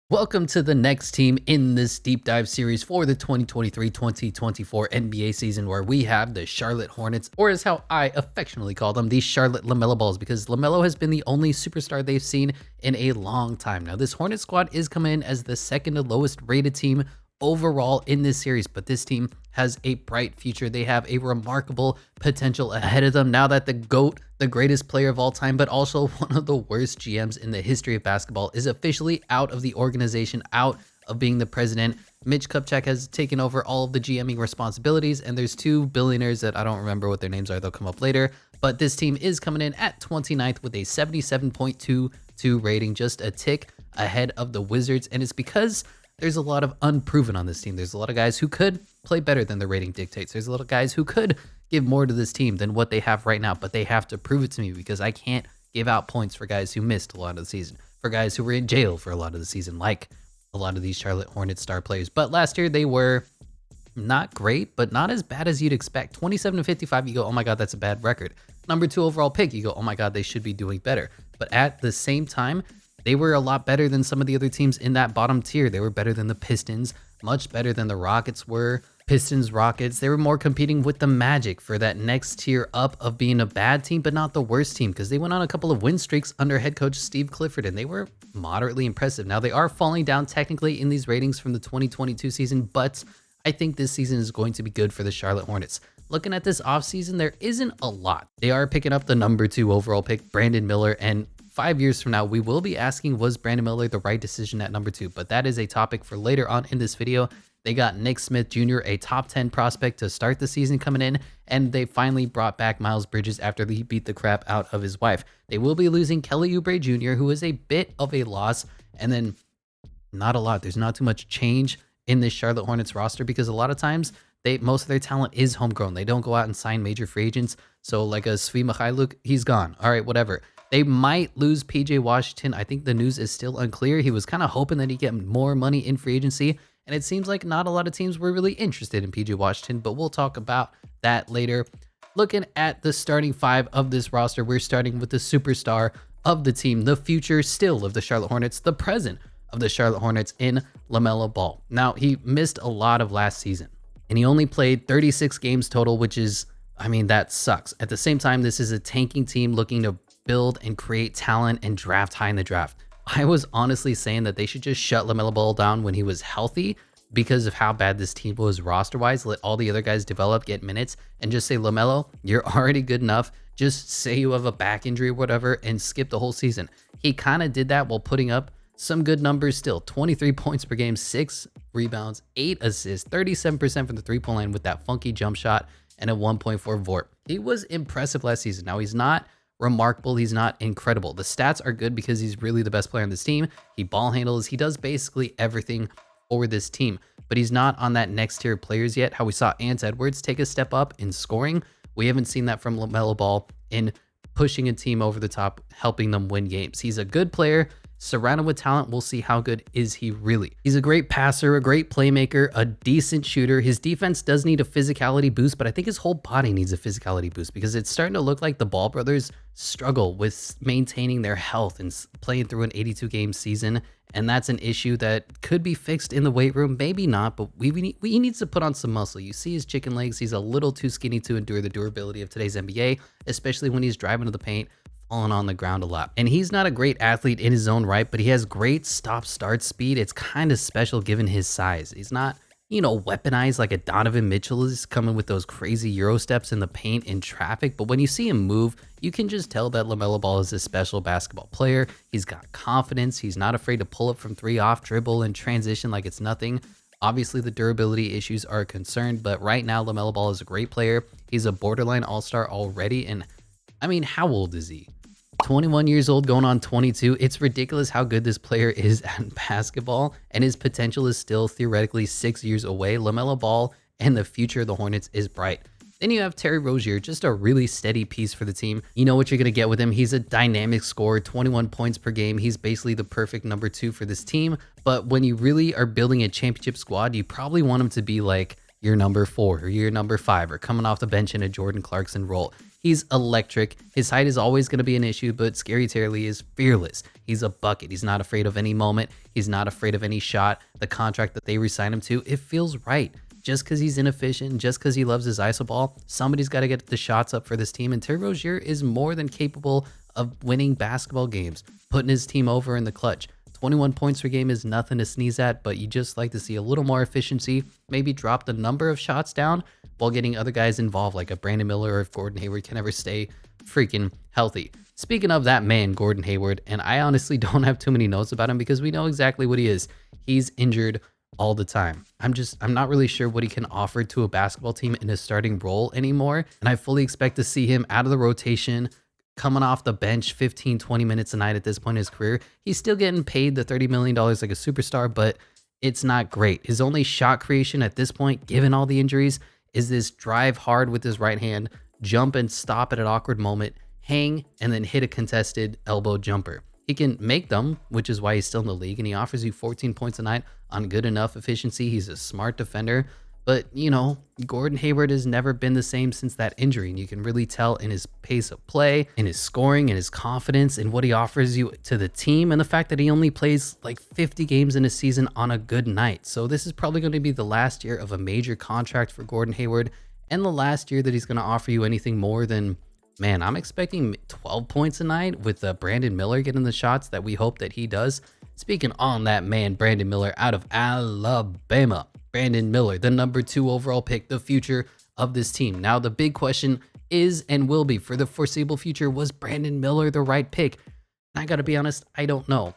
Welcome to the next team in this deep dive series for the 2023-2024 NBA season, where we have the Charlotte Hornets, or as how I affectionately call them, the Charlotte LaMelo Balls, because LaMelo has been the only superstar they've seen in a long time. Now, this Hornet squad is coming in as the second to lowest rated team overall in this series, but this team has a bright future. They have a remarkable potential ahead of them now that the GOAT, the greatest player of all time, but also one of the worst GMs in the history of basketball, is officially out of the organization, out of being the president. Mitch Kupchak has taken over all of the GMing responsibilities, and there's two billionaires that I don't remember what their names are. They'll come up later, but this team is coming in at 29th with a 77.22 rating, just a tick ahead of the Wizards, and it's because there's a lot of unproven on this team. There's a lot of guys who could play better than the rating dictates. There's a lot of guys who could give more to this team than what they have right now, but they have to prove it to me because I can't give out points for guys who missed a lot of the season, for guys who were in jail for a lot of the season, like a lot of these Charlotte Hornets star players. But last year they were not great, but not as bad as you'd expect. 27-55, you go, oh my God, that's a bad record. Number 2 overall pick, you go, oh my God, they should be doing better. But at the same time, they were a lot better than some of the other teams in that bottom tier. They were better than the Pistons, much better than the Rockets were. Pistons, Rockets, they were more competing with the Magic for that next tier up of being a bad team, but not the worst team, because they went on a couple of win streaks under head coach Steve Clifford, and they were moderately impressive. Now, they are falling down technically in these ratings from the 2022 season, but I think this season is going to be good for the Charlotte Hornets. Looking at this offseason, there isn't a lot. They are picking up the number 2 overall pick, Brandon Miller, and 5 years from now, we will be asking, was Brandon Miller the right decision at number 2? But that is a topic for later on in this video. They got Nick Smith Jr., a top 10 prospect to start the season coming in, and they finally brought back Miles Bridges after he beat the crap out of his wife. They will be losing Kelly Oubre Jr., who is a bit of a loss, and then not a lot. There's not too much change in this Charlotte Hornets roster because a lot of times most of their talent is homegrown. They don't go out and sign major free agents. So like a Svi Mikhailuk, he's gone. All right, whatever. They might lose PJ Washington. I think the news is still unclear. He was kind of hoping that he'd get more money in free agency, and it seems like not a lot of teams were really interested in PJ Washington, but we'll talk about that later. Looking at the starting 5 of this roster, we're starting with the superstar of the team, the future still of the Charlotte Hornets, the present of the Charlotte Hornets in LaMelo Ball. Now, he missed a lot of last season, and he only played 36 games total, which is, I mean, that sucks. At the same time, this is a tanking team looking to build and create talent and draft high in the draft. I was honestly saying that they should just shut LaMelo Ball down when he was healthy because of how bad this team was roster-wise. Let all the other guys develop, get minutes, and just say, LaMelo, you're already good enough. Just say you have a back injury or whatever and skip the whole season. He kind of did that while putting up some good numbers still. 23 points per game, 6 rebounds, 8 assists, 37% from the three-point line with that funky jump shot, and a 1.4 VORP. He was impressive last season. Now, he's not remarkable. He's not incredible. The stats are good because he's really the best player on this team. He ball handles. He does basically everything for this team, but he's not on that next tier of players yet. How we saw Ant Edwards take a step up in scoring. We haven't seen that from LaMelo Ball in pushing a team over the top, helping them win games. He's a good player. Surrounded with talent, we'll see how good is he really. He's a great passer, a great playmaker, a decent shooter. His defense does need a physicality boost, but I think his whole body needs a physicality boost because it's starting to look like the Ball brothers struggle with maintaining their health and playing through an 82-game season, and that's an issue that could be fixed in the weight room. Maybe not, but he needs to put on some muscle. You see his chicken legs. He's a little too skinny to endure the durability of today's NBA, especially when he's driving to the paint, falling on the ground a lot. And he's not a great athlete in his own right, but he has great stop-start speed. It's kind of special given his size. He's not, weaponized like a Donovan Mitchell is coming with those crazy Euro steps in the paint in traffic. But when you see him move, you can just tell that LaMelo Ball is a special basketball player. He's got confidence. He's not afraid to pull up from 3 off dribble and transition like it's nothing. Obviously, the durability issues are a concern, but right now, LaMelo Ball is a great player. He's a borderline all-star already. And I mean, how old is he? 21 years old, going on 22. It's ridiculous how good this player is at basketball, and his potential is still theoretically 6 years away. LaMelo Ball and the future of the Hornets is bright. Then you have Terry Rozier, just a really steady piece for the team. You know what you're going to get with him. He's a dynamic scorer, 21 points per game. He's basically the perfect number 2 for this team. But when you really are building a championship squad, you probably want him to be like your number 4 or your number 5 or coming off the bench in a Jordan Clarkson role. He's electric. His height is always going to be an issue, but Scary Terry is fearless. He's a bucket. He's not afraid of any moment. He's not afraid of any shot. The contract that they re-signed him to, it feels right. Just because he's inefficient, just because he loves his iso ball, somebody's got to get the shots up for this team. And Terry Rozier is more than capable of winning basketball games, putting his team over in the clutch. 21 points per game is nothing to sneeze at, but you just like to see a little more efficiency, maybe drop the number of shots down while getting other guys involved, like a Brandon Miller or if Gordon Hayward can ever stay freaking healthy. Speaking of that man, Gordon Hayward, and I honestly don't have too many notes about him because we know exactly what he is. He's injured all the time. I'm not really sure what he can offer to a basketball team in a starting role anymore. And I fully expect to see him out of the rotation, coming off the bench 15, 20 minutes a night at this point in his career. He's still getting paid the $30 million like a superstar, but it's not great. His only shot creation at this point, given all the injuries, is this drive hard with his right hand, jump and stop at an awkward moment, hang, and then hit a contested elbow jumper. He can make them, which is why he's still in the league, and he offers you 14 points a night on good enough efficiency. He's a smart defender, but you know, Gordon Hayward has never been the same since that injury, and you can really tell in his pace of play, in his scoring, in his confidence, in what he offers you to the team, and the fact that he only plays like 50 games in a season on a good night. So this is probably going to be the last year of a major contract for Gordon Hayward, and the last year that he's going to offer you anything more than, man, I'm expecting 12 points a night with Brandon Miller getting the shots that we hope that he does. Speaking on that man, Brandon Miller out of Alabama. Brandon Miller, the number 2 overall pick, the future of this team. Now, the big question is and will be for the foreseeable future, was Brandon Miller the right pick? And I got to be honest, I don't know.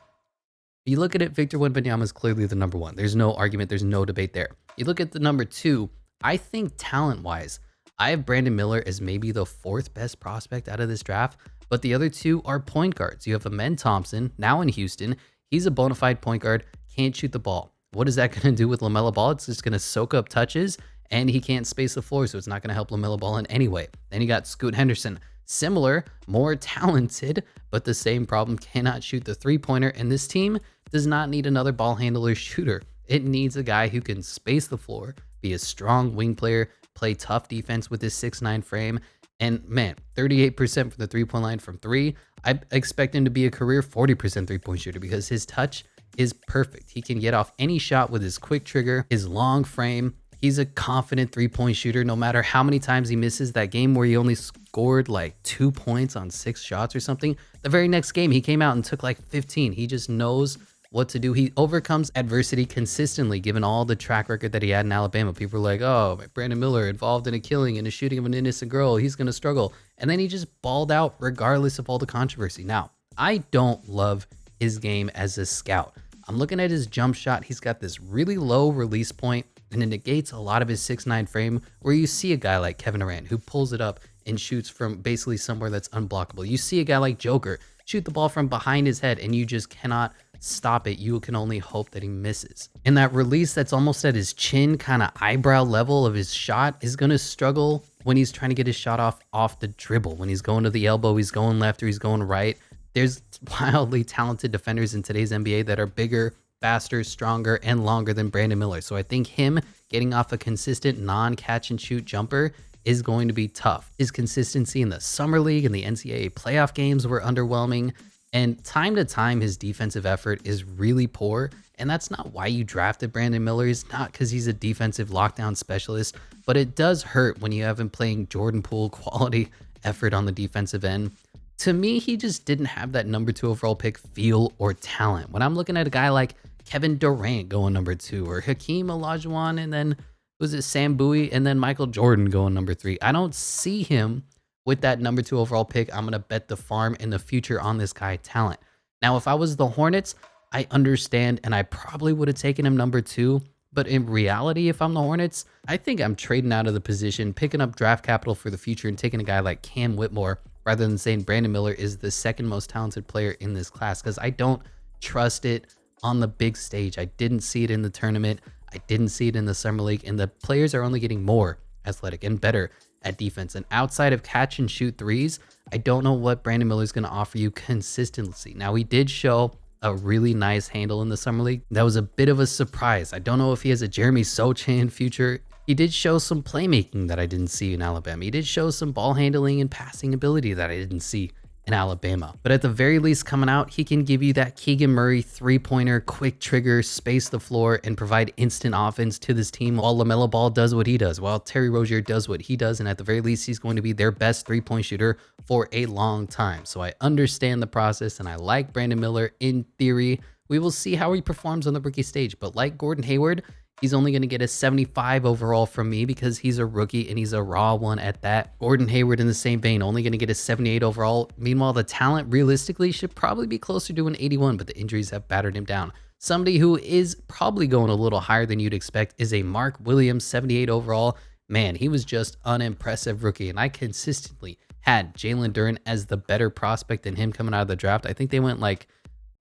You look at it, Victor Wembanyama is clearly the number 1. There's no argument. There's no debate there. You look at the number 2, I think talent-wise, I have Brandon Miller as maybe the 4th best prospect out of this draft, but the other 2 are point guards. You have Amen Thompson, now in Houston. He's a bona fide point guard, can't shoot the ball. What is that going to do with LaMelo Ball? It's just going to soak up touches, and he can't space the floor, so it's not going to help LaMelo Ball in any way. Then you got Scoot Henderson, similar, more talented, but the same problem, cannot shoot the three-pointer, and this team does not need another ball handler shooter. It needs a guy who can space the floor, be a strong wing player, play tough defense with his 6'9" frame, and man, 38% from the three-point line from 3. I expect him to be a career 40% three-point shooter because his touch is perfect. He can get off any shot with his quick trigger, his long frame. He's a confident three-point shooter no matter how many times he misses. That game where he only scored like 2 points on 6 shots or something, the very next game he came out and took like 15. He just knows what to do. He overcomes adversity consistently, given all the track record that he had in Alabama. People are like, oh, Brandon Miller involved in a killing and a shooting of an innocent girl, he's going to struggle. And then he just balled out regardless of all the controversy. Now, I don't love his game as a scout. I'm looking at his jump shot. He's got this really low release point, and it negates a lot of his 6'9" frame, where you see a guy like Kevin Durant who pulls it up and shoots from basically somewhere that's unblockable. You see a guy like Joker shoot the ball from behind his head, and you just cannot stop it. You can only hope that he misses. And that release that's almost at his chin, kind of eyebrow level of his shot, is going to struggle when he's trying to get his shot off the dribble. When he's going to the elbow, he's going left or he's going right. There's wildly talented defenders in today's NBA that are bigger, faster, stronger, and longer than Brandon Miller. So I think him getting off a consistent non-catch and shoot jumper is going to be tough. His consistency in the Summer League and the NCAA playoff games were underwhelming. And time to time, his defensive effort is really poor. And that's not why you drafted Brandon Miller. It's not because he's a defensive lockdown specialist, but it does hurt when you have him playing Jordan Poole quality effort on the defensive end. To me, he just didn't have that number 2 overall pick feel or talent. When I'm looking at a guy like Kevin Durant going number 2, or Hakeem Olajuwon, and then was it Sam Bowie, and then Michael Jordan going number 3, I don't see him with that number 2 overall pick. I'm going to bet the farm in the future on this guy talent. Now, if I was the Hornets, I understand, and I probably would have taken him number 2. But in reality, if I'm the Hornets, I think I'm trading out of the position, picking up draft capital for the future, and taking a guy like Cam Whitmore rather than saying Brandon Miller is the second most talented player in this class, because I don't trust it on the big stage. I didn't see it in the tournament. I didn't see it in the Summer League, and the players are only getting more athletic and better at defense. And outside of catch and shoot threes, I don't know what Brandon Miller is going to offer you consistency. Now, he did show a really nice handle in the Summer League. That was a bit of a surprise. I don't know if he has a Jeremy Sochan future. He did show some playmaking that I didn't see in Alabama. He did show some ball handling and passing ability that I didn't see in Alabama. But at the very least, coming out, he can give you that Keegan Murray three-pointer, quick trigger, space the floor, and provide instant offense to this team while LaMelo Ball does what he does, while Terry Rozier does what he does, and at the very least, he's going to be their best three-point shooter for a long time. So I understand the process, and I like Brandon Miller in theory. We will see how he performs on the rookie stage, but like Gordon Hayward, he's only going to get a 75 overall from me because he's a rookie and he's a raw one at that. Gordon Hayward in the same vein, only going to get a 78 overall. Meanwhile, the talent realistically should probably be closer to an 81, but the injuries have battered him down. Somebody who is probably going a little higher than you'd expect is a Mark Williams, 78 overall. Man, he was just an unimpressive rookie, and I consistently had Jalen Duren as the better prospect than him coming out of the draft. I think they went like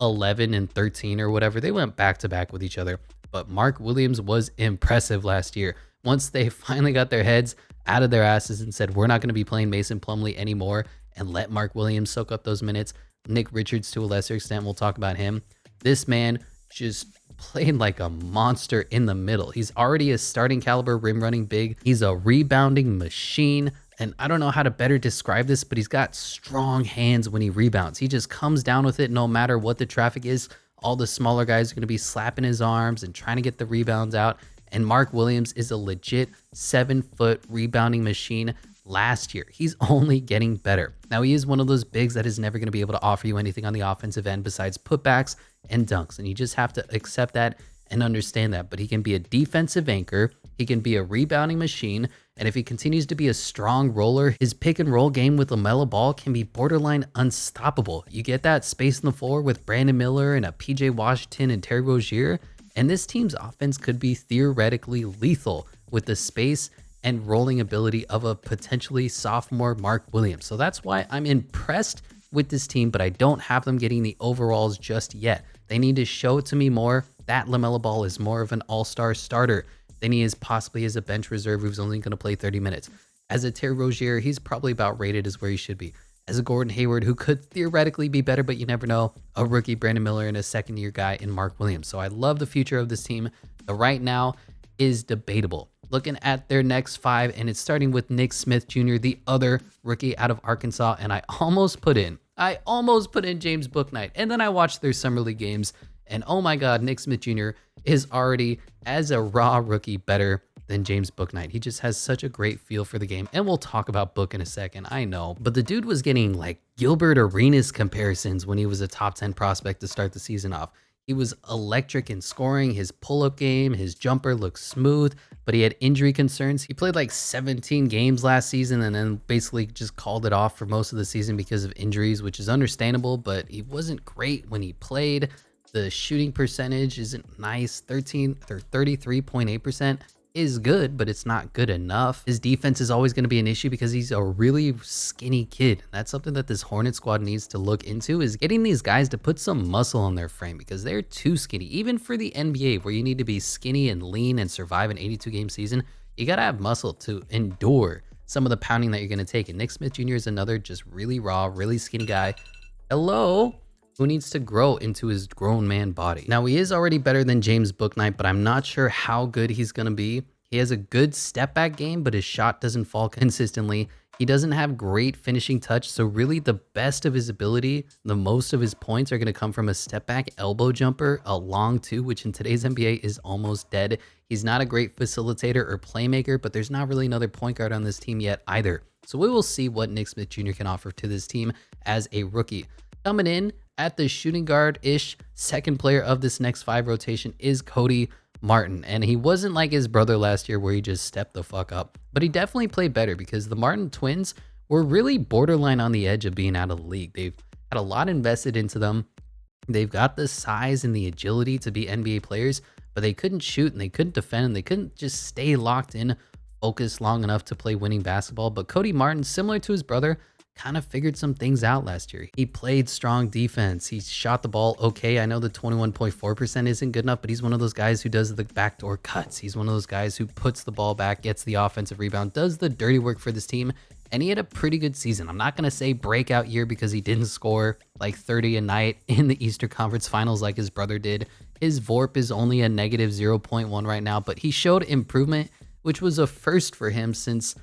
11 and 13 or whatever. They went back to back with each other. But Mark Williams was impressive last year. Once they finally got their heads out of their asses and said, we're not going to be playing Mason Plumlee anymore, and let Mark Williams soak up those minutes. Nick Richards, to a lesser extent, we'll talk about him. This man just played like a monster in the middle. He's already a starting caliber rim running big. He's a rebounding machine. And I don't know how to better describe this, but he's got strong hands when he rebounds. He just comes down with it no matter what the traffic is. All the smaller guys are going to be slapping his arms and trying to get the rebounds out. And Mark Williams is a legit 7-foot rebounding machine last year. He's only getting better. Now, he is one of those bigs that is never going to be able to offer you anything on the offensive end besides putbacks and dunks. And you just have to accept that and understand that. But he can be a defensive anchor. He can be a rebounding machine. And if he continues to be a strong roller, his pick and roll game with LaMelo Ball can be borderline unstoppable. You get that space on the floor with Brandon Miller and a PJ Washington and Terry Rozier, and this team's offense could be theoretically lethal with the space and rolling ability of a potentially sophomore Mark Williams. So that's why I'm impressed with this team, but I don't have them getting the overalls just yet. They need to show it to me more that LaMelo Ball is more of an all-star starter than he is possibly as a bench reserve who's only going to play 30 minutes. As a Terry Rozier, he's probably about rated as where he should be. As a Gordon Hayward, who could theoretically be better, but you never know, a rookie Brandon Miller and a second-year guy in Mark Williams. So I love the future of this team. The right now is debatable. Looking at their next five, and it's starting with Nick Smith Jr., the other rookie out of Arkansas, and I almost put in James Bouknight, and then I watched their summer league games, and oh my God, Nick Smith Jr. is already, as a raw rookie, better than James Bouknight. He just has such a great feel for the game. And we'll talk about Book in a second, I know. But the dude was getting like Gilbert Arenas comparisons when he was a top 10 prospect to start the season off. He was electric in scoring. His pull-up game, his jumper looked smooth, but he had injury concerns. He played like 17 games last season and then basically just called it off for most of the season because of injuries, which is understandable, but he wasn't great when he played. The shooting percentage isn't nice. 33.8% is good, but it's not good enough. His defense is always going to be an issue because he's a really skinny kid. That's something that this Hornet squad needs to look into, is getting these guys to put some muscle on their frame because they're too skinny. Even for the NBA, where you need to be skinny and lean and survive an 82-game season, you got to have muscle to endure some of the pounding that you're going to take. And Nick Smith Jr. is another just really raw, really skinny guy. Hello? Who needs to grow into his grown man body. Now, he is already better than James Bouknight, but I'm not sure how good he's going to be. He has a good step back game, but his shot doesn't fall consistently. He doesn't have great finishing touch, so really the best of his ability, the most of his points are going to come from a step back elbow jumper, a long two, which in today's NBA is almost dead. He's not a great facilitator or playmaker, but there's not really another point guard on this team yet either. So we will see what Nick Smith Jr. can offer to this team as a rookie. Coming in at the shooting guard-ish second player of this next five rotation is Cody Martin. And he wasn't like his brother last year where he just stepped the fuck up, but he definitely played better because the Martin twins were really borderline on the edge of being out of the league. They've had a lot invested into them. They've got the size and the agility to be NBA players, but they couldn't shoot and they couldn't defend and they couldn't just stay locked in, focused long enough to play winning basketball. But Cody Martin, similar to his brother, kind of figured some things out last year. He played strong defense. He shot the ball okay. I know the 21.4% isn't good enough, but he's one of those guys who does the backdoor cuts. He's one of those guys who puts the ball back, gets the offensive rebound, does the dirty work for this team, and he had a pretty good season. I'm not going to say breakout year because he didn't score like 30 a night in the Eastern Conference Finals like his brother did. His VORP is only a negative 0.1 right now, but he showed improvement, which was a first for him since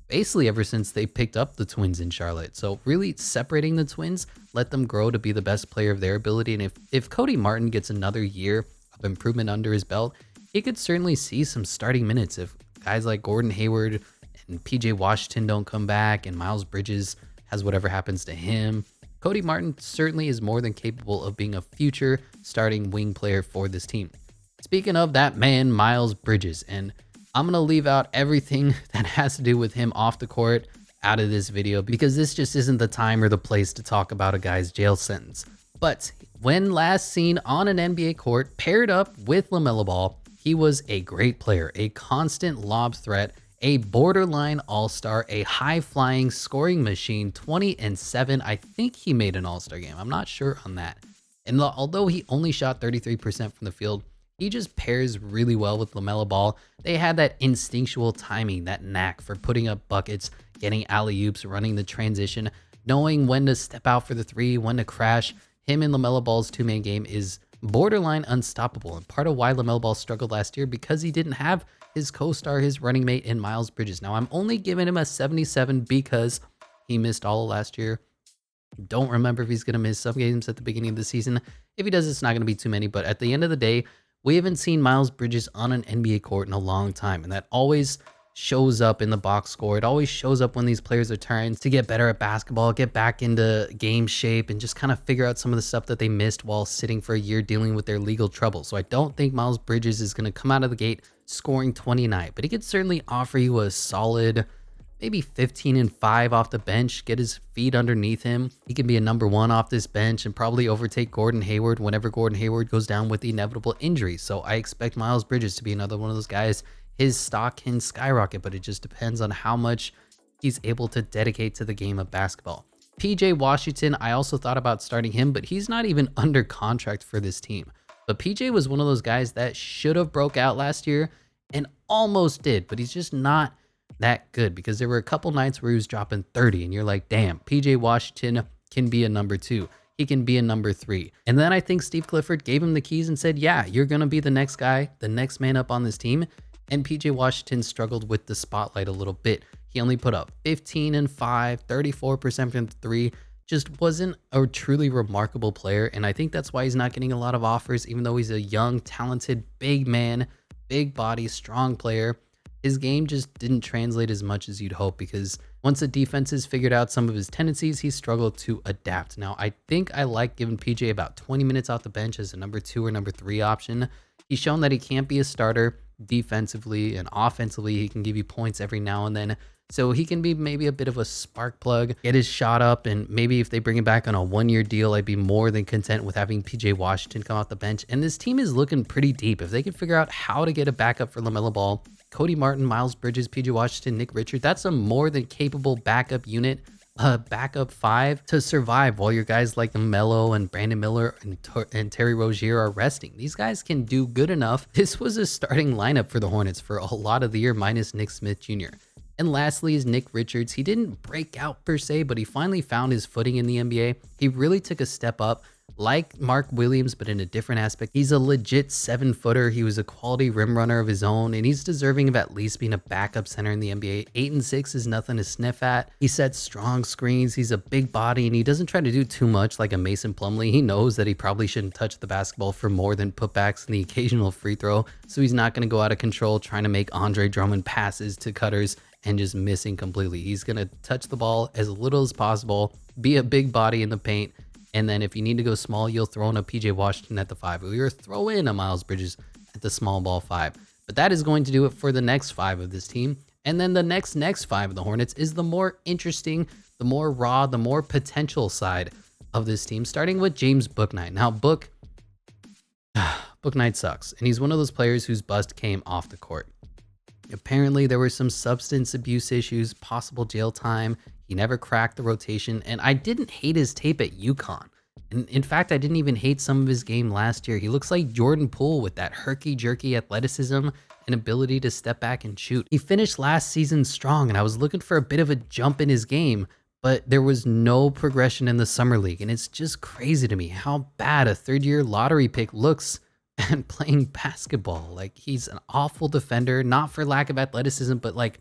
basically ever since they picked up the Twins in Charlotte. So really separating the Twins, let them grow to be the best player of their ability. And if Cody Martin gets another year of improvement under his belt, he could certainly see some starting minutes if guys like Gordon Hayward and PJ Washington don't come back and Miles Bridges has whatever happens to him. Cody Martin certainly is more than capable of being a future starting wing player for this team. Speaking of that man, Miles Bridges, and I'm going to leave out everything that has to do with him off the court out of this video because this just isn't the time or the place to talk about a guy's jail sentence. But when last seen on an NBA court paired up with LaMelo Ball, he was a great player, a constant lob threat, a borderline all-star, a high-flying scoring machine, 20-7. I think he made an all-star game. I'm not sure on that. And although he only shot 33% from the field, he just pairs really well with LaMelo Ball. They had that instinctual timing, that knack for putting up buckets, getting alley-oops, running the transition, knowing when to step out for the three, when to crash. Him and LaMelo Ball's two-man game is borderline unstoppable. And part of why LaMelo Ball struggled last year because he didn't have his co-star, his running mate in Miles Bridges. Now, I'm only giving him a 77 because he missed all of last year. Don't remember if he's going to miss some games at the beginning of the season. If he does, it's not going to be too many. But at the end of the day, we haven't seen Miles Bridges on an NBA court in a long time. And that always shows up in the box score. It always shows up when these players are trying to get better at basketball, get back into game shape, and just kind of figure out some of the stuff that they missed while sitting for a year dealing with their legal trouble. So I don't think Miles Bridges is going to come out of the gate scoring 29, but he could certainly offer you a solid maybe 15-5 off the bench, get his feet underneath him. He can be a number one off this bench and probably overtake Gordon Hayward whenever Gordon Hayward goes down with the inevitable injury. So I expect Miles Bridges to be another one of those guys. His stock can skyrocket, but it just depends on how much he's able to dedicate to the game of basketball. PJ Washington, I also thought about starting him, but he's not even under contract for this team. But PJ was one of those guys that should have broke out last year and almost did, but he's just not that good because there were a couple nights where he was dropping 30 and you're like, damn, PJ Washington can be a number 2. He can be a number 3. And then I think Steve Clifford gave him the keys and said, yeah, you're going to be the next guy, the next man up on this team. And PJ Washington struggled with the spotlight a little bit. He only put up 15-5, 34% from the 3. Just wasn't a truly remarkable player. And I think that's why he's not getting a lot of offers, even though he's a young, talented, big man, big body, strong player. His game just didn't translate as much as you'd hope because once the defenses figured out some of his tendencies, he struggled to adapt. Now, I think I like giving PJ about 20 minutes off the bench as a number 2 or number 3 option. He's shown that he can't be a starter defensively and offensively. He can give you points every now and then. So he can be maybe a bit of a spark plug, get his shot up, and maybe if they bring him back on a 1-year deal, I'd be more than content with having PJ Washington come off the bench. And this team is looking pretty deep. If they can figure out how to get a backup for LaMelo Ball, Cody Martin, Miles Bridges, PJ Washington, Nick Richards, that's a more than capable backup unit, a backup 5 to survive while your guys like Melo and Brandon Miller and Terry Rozier are resting. These guys can do good enough. This was a starting lineup for the Hornets for a lot of the year minus Nick Smith Jr. And lastly is Nick Richards. He didn't break out per se, but he finally found his footing in the NBA. He really took a step up, like Mark Williams, but in a different aspect. He's a legit 7-footer. He was a quality rim runner of his own, and he's deserving of at least being a backup center in the NBA. 8-6 is nothing to sniff at. He sets strong screens. He's a big body, and he doesn't try to do too much like a Mason Plumlee. He knows that he probably shouldn't touch the basketball for more than putbacks and the occasional free throw, so he's not going to go out of control trying to make Andre Drummond passes to cutters and just missing completely. He's going to touch the ball as little as possible, be a big body in the paint, and then if you need to go small, you'll throw in a PJ Washington at the 5, or you'll throw in a Miles Bridges at the small ball 5. But that is going to do it for the next 5 of this team. And then the next 5 of the Hornets is the more interesting, the more raw, the more potential side of this team, starting with James Bouknight. Now, Bouknight sucks, and he's one of those players whose bust came off the court. Apparently, there were some substance abuse issues, possible jail time. He never cracked the rotation, and I didn't hate his tape at UConn. And in fact, I didn't even hate some of his game last year. He looks like Jordan Poole with that herky-jerky athleticism and ability to step back and shoot. He finished last season strong, and I was looking for a bit of a jump in his game, but there was no progression in the summer league, and it's just crazy to me how bad a third-year lottery pick looks and playing basketball. Like, he's an awful defender, not for lack of athleticism, but like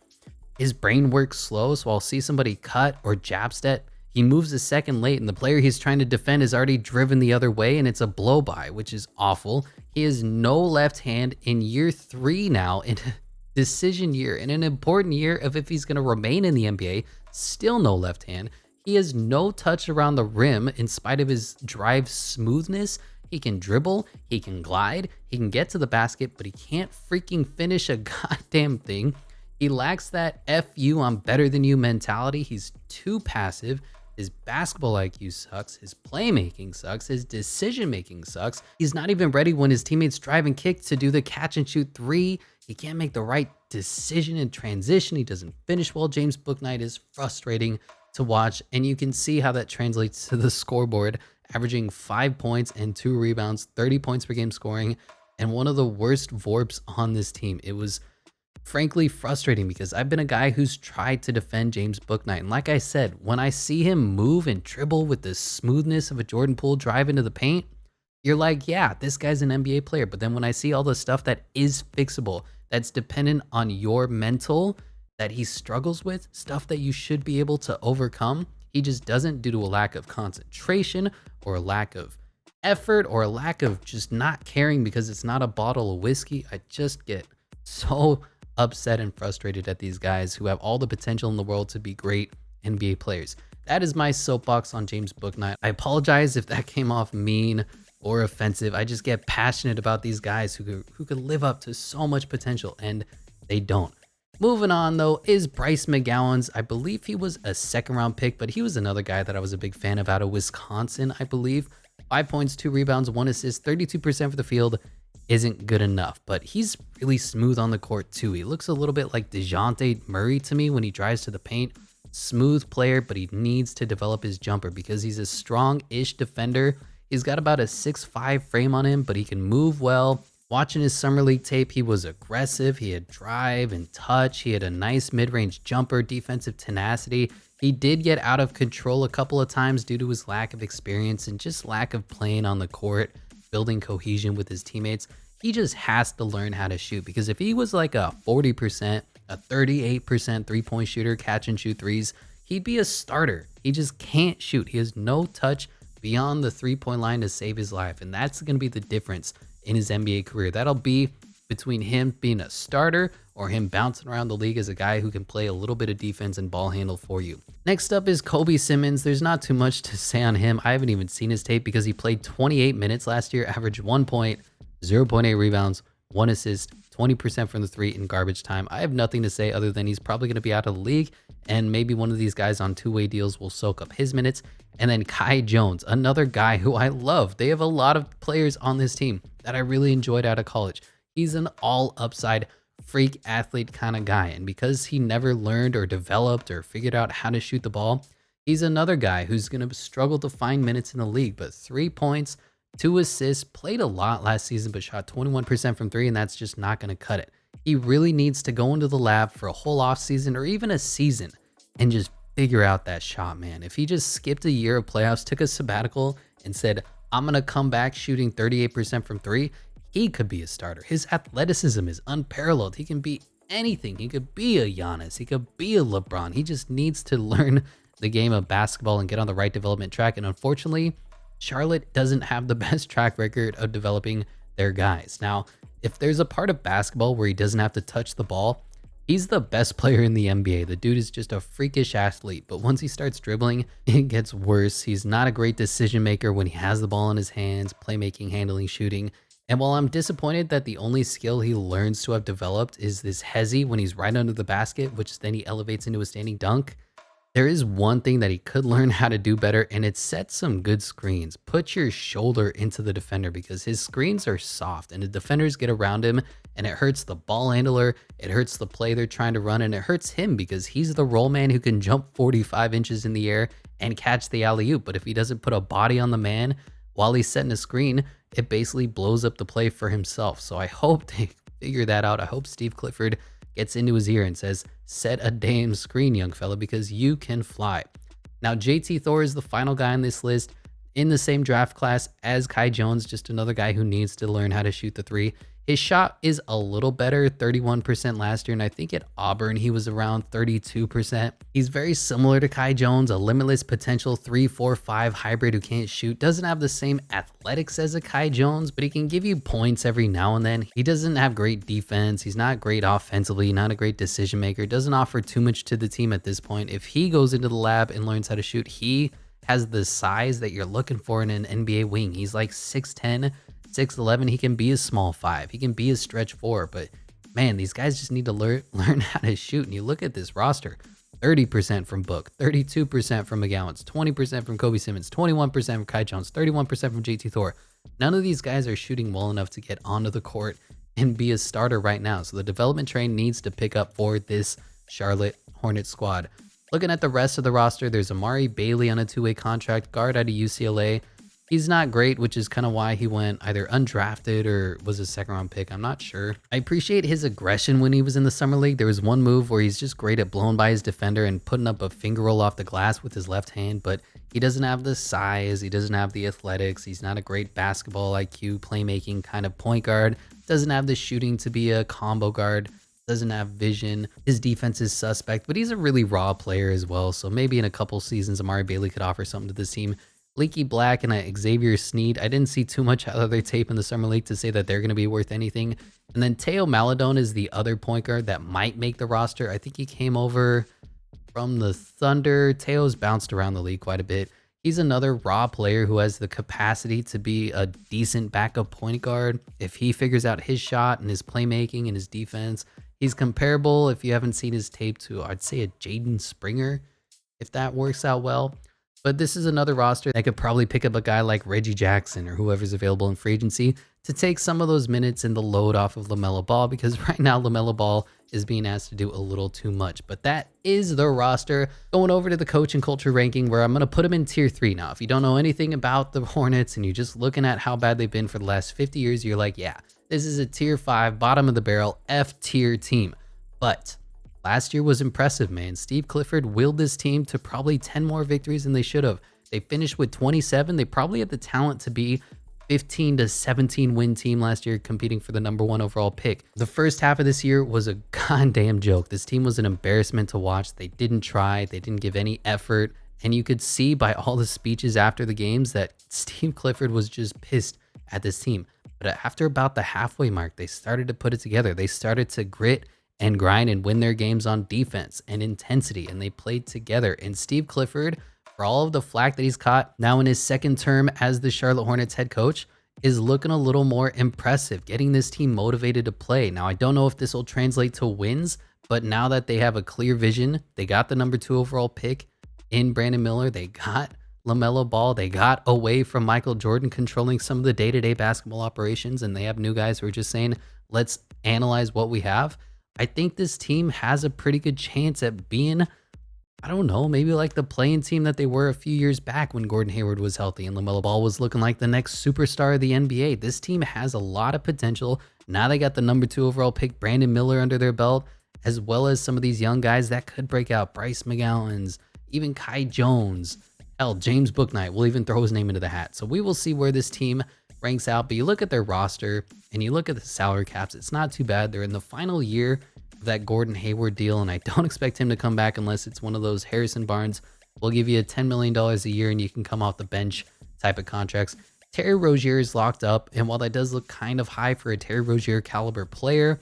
his brain works slow. So I'll see somebody cut or jab step. He moves a second late, and the player he's trying to defend is already driven the other way, and it's a blow by, which is awful. He has no left hand in year 3 now, in a decision year, in an important year of if he's going to remain in the NBA. Still no left hand. He has no touch around the rim in spite of his drive smoothness. He can dribble, he can glide, he can get to the basket, but he can't freaking finish a goddamn thing. He lacks that F you, I'm better than you mentality. He's too passive. His basketball IQ sucks. His playmaking sucks. His decision making sucks. He's not even ready when his teammates drive and kick to do the catch and shoot three. He can't make the right decision in transition. He doesn't finish well. James Bouknight is frustrating to watch, and you can see how that translates to the scoreboard, averaging 5 points and 2 rebounds, 30 points per game scoring, and one of the worst VORPs on this team. It was frankly frustrating because I've been a guy who's tried to defend James Bouknight. And like I said, when I see him move and dribble with the smoothness of a Jordan Poole drive into the paint, you're like, yeah, this guy's an NBA player. But then when I see all the stuff that is fixable, that's dependent on your mental, that he struggles with, stuff that you should be able to overcome, he just doesn't, due to a lack of concentration or a lack of effort or a lack of just not caring because it's not a bottle of whiskey. I just get so upset and frustrated at these guys who have all the potential in the world to be great NBA players. That is my soapbox on James Bouknight. I apologize if that came off mean or offensive. I just get passionate about these guys who could live up to so much potential, and they don't. Moving on, though, is Bryce McGowan's. I believe he was a second-round pick, but he was another guy that I was a big fan of out of Wisconsin, I believe. 5 points, 2 rebounds, 1 assist, 32% for the field. Isn't good enough, but he's really smooth on the court too. He looks a little bit like DeJounte Murray to me when he drives to the paint. Smooth player, but he needs to develop his jumper because he's a strong-ish defender. He's got about a 6'5" frame on him, but he can move well. Watching his summer league tape, he was aggressive. He had drive and touch. He had a nice mid-range jumper, defensive tenacity. He did get out of control a couple of times due to his lack of experience and just lack of playing on the court, building cohesion with his teammates. He just has to learn how to shoot, because if he was like a 40%, a 38% three-point shooter, catch and shoot threes, he'd be a starter. He just can't shoot. He has no touch beyond the three-point line to save his life, and that's going to be the difference in his NBA career. That'll be between him being a starter or him bouncing around the league as a guy who can play a little bit of defense and ball handle for you. Next up is Kobe Simmons. There's not too much to say on him. I haven't even seen his tape because he played 28 minutes last year, averaged 1 point, 0.8 rebounds, 1 assist, 20% from the three in garbage time. I have nothing to say other than he's probably going to be out of the league, and maybe one of these guys on two-way deals will soak up his minutes. And then Kai Jones, another guy who I love. They have a lot of players on this team that I really enjoyed out of college. He's an all upside freak athlete kind of guy. And because he never learned or developed or figured out how to shoot the ball, he's another guy who's going to struggle to find minutes in the league. But 3 points, 2 assists, played a lot last season, but shot 21% from three, and that's just not going to cut it. He really needs to go into the lab for a whole offseason or even a season and just figure out that shot, man. If he just skipped a year of playoffs, took a sabbatical, and said, I'm going to come back shooting 38% from three, he could be a starter. His athleticism is unparalleled. He can be anything. He could be a Giannis. He could be a LeBron. He just needs to learn the game of basketball and get on the right development track. And unfortunately, Charlotte doesn't have the best track record of developing their guys. Now, if there's a part of basketball where he doesn't have to touch the ball, he's the best player in the NBA. The dude is just a freakish athlete, but once he starts dribbling, it gets worse. He's not a great decision maker when he has the ball in his hands, playmaking, handling, shooting. And while I'm disappointed that the only skill he learns to have developed is this hezzy when he's right under the basket, which then he elevates into a standing dunk, there is one thing that he could learn how to do better, and it's set some good screens. Put your shoulder into the defender, because his screens are soft and the defenders get around him, and it hurts the ball handler, it hurts the play they're trying to run, and it hurts him because he's the roll man who can jump 45 inches in the air and catch the alley-oop. But if he doesn't put a body on the man while he's setting a screen, it basically blows up the play for himself. So I hope they figure that out. I hope Steve Clifford gets into his ear and says, set a damn screen, young fella, because you can fly. Now, JT Thor is the final guy on this list. in the same draft class as Kai Jones, just another guy who needs to learn how to shoot the three. His shot is a little better, 31% last year, and I think at Auburn he was around 32%. He's very similar to Kai Jones, a limitless potential 3-4-5 hybrid who can't shoot. Doesn't have the same athletics as a Kai Jones, but he can give you points every now and then. He doesn't have great defense. He's not great offensively, not a great decision maker. Doesn't offer too much to the team at this point. If he goes into the lab and learns how to shoot, he has the size that you're looking for in an NBA wing. He's like 6'10", 6'11". He can be a small 5. He can be a stretch 4. But man, these guys just need to learn how to shoot. And you look at this roster: 30% from Book, 32% from McGowens, 20% from Kobe Simmons, 21% from Kai Jones, 31% from JT Thor. None of these guys are shooting well enough to get onto the court and be a starter right now. So the development train needs to pick up for this Charlotte Hornets squad. Looking at the rest of the roster, there's Amari Bailey on a 2-way contract, guard out of UCLA. He's not great, which is kind of why he went either undrafted or was a second-round pick. I'm not sure. I appreciate his aggression when he was in the summer league. There was one move where he's just great at blowing by his defender and putting up a finger roll off the glass with his left hand, but he doesn't have the size. He doesn't have the athletics. He's not a great basketball IQ, playmaking kind of point guard. Doesn't have the shooting to be a combo guard. Doesn't have vision. His defense is suspect, but he's a really raw player as well. So maybe in a couple seasons, Amari Bailey could offer something to this team. Leaky Black and Xavier Sneed, I didn't see too much other tape in the summer league to say that they're going to be worth anything. And then Teo Maladon is the other point guard that might make the roster. I think he came over from the Thunder. Teo's bounced around the league quite a bit. He's another raw player who has the capacity to be a decent backup point guard. If he figures out his shot and his playmaking and his defense, he's comparable, if you haven't seen his tape, to, I'd say, a Jaden Springer, if that works out well. But this is another roster that could probably pick up a guy like Reggie Jackson or whoever's available in free agency to take some of those minutes and the load off of LaMelo Ball, because right now LaMelo Ball is being asked to do a little too much. But that is the roster. Going over to the coach and culture ranking, where I'm going to put them in tier 3. Now, if you don't know anything about the Hornets and you're just looking at how bad they've been for the last 50 years, you're like, yeah, this is a tier 5, bottom of the barrel, F tier team. But last year was impressive, man. Steve Clifford willed this team to probably 10 more victories than they should have. They finished with 27. They probably had the talent to be 15 to 17 win team last year, competing for the #1 overall pick. The first half of this year was a goddamn joke. This team was an embarrassment to watch. They didn't try. They didn't give any effort. And you could see by all the speeches after the games that Steve Clifford was just pissed at this team. But after about the halfway mark, they started to put it together. They started to grit and grind and win their games on defense and intensity, and they played together. And Steve Clifford, for all of the flack that he's caught now in his second term as the Charlotte Hornets head coach, is looking a little more impressive, getting this team motivated to play. Now, I don't know if this will translate to wins, but now that they have a clear vision, they got the #2 overall pick in Brandon Miller, they got LaMelo Ball, they got away from Michael Jordan controlling some of the day-to-day basketball operations, and they have new guys who are just saying, let's analyze what we have. I think this team has a pretty good chance at being, I don't know, maybe like the playing team that they were a few years back when Gordon Hayward was healthy and LaMelo Ball was looking like the next superstar of the NBA. This team has a lot of potential. Now they got the #2 overall pick, Brandon Miller, under their belt, as well as some of these young guys that could break out. Bryce McGowens, even Kai Jones. Hell, James Bouknight will even throw his name into the hat. So we will see where this team ranks out. But you look at their roster and you look at the salary caps, it's not too bad. They're in the final year of that Gordon Hayward deal, and I don't expect him to come back unless it's one of those Harrison Barnes, we'll give you $10 million a year and you can come off the bench type of contracts. Terry Rozier is locked up, and while that does look kind of high for a Terry Rozier caliber player,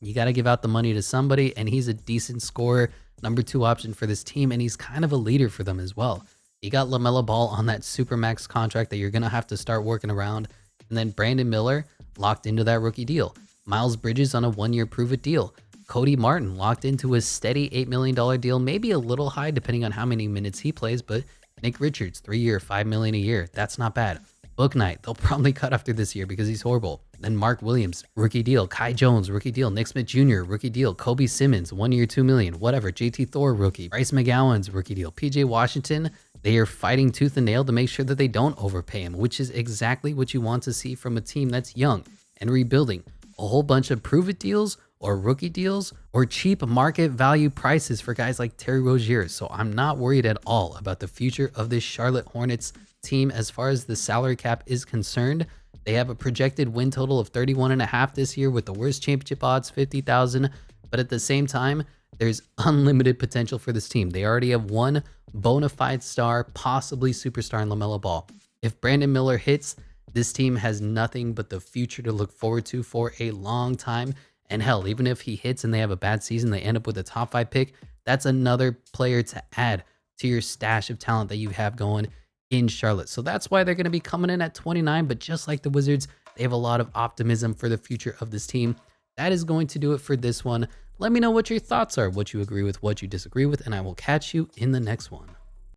you got to give out the money to somebody, and he's a decent scorer, #2 option for this team, and he's kind of a leader for them as well. You got LaMelo Ball on that Supermax contract that you're going to have to start working around. And then Brandon Miller locked into that rookie deal. Miles Bridges on a 1-year prove-it deal. Cody Martin locked into a steady $8 million deal, maybe a little high depending on how many minutes he plays, but Nick Richards, 3-year, $5 million a year. That's not bad. Bouknight, they'll probably cut after this year because he's horrible. Then Mark Williams, rookie deal. Kai Jones, rookie deal. Nick Smith Jr., rookie deal. Kobe Simmons, 1 year, $2 million, whatever. JT Thor, rookie. Bryce McGowens, rookie deal. PJ Washington, they are fighting tooth and nail to make sure that they don't overpay him, which is exactly what you want to see from a team that's young and rebuilding. A whole bunch of prove-it deals or rookie deals or cheap market value prices for guys like Terry Rozier. So I'm not worried at all about the future of this Charlotte Hornets team as far as the salary cap is concerned. They have a projected win total of 31.5 this year with the worst championship odds, 50,000. But at the same time, there's unlimited potential for this team. They already have one bona fide star, possibly superstar in LaMelo Ball. If Brandon Miller hits, this team has nothing but the future to look forward to for a long time. And hell, even if he hits and they have a bad season, they end up with a top 5 pick, that's another player to add to your stash of talent that you have going in Charlotte. So that's why they're going to be coming in at 29. But just like the Wizards, they have a lot of optimism for the future of this team. That is going to do it for this one. Let me know what your thoughts are, what you agree with, what you disagree with, and I will catch you in the next one.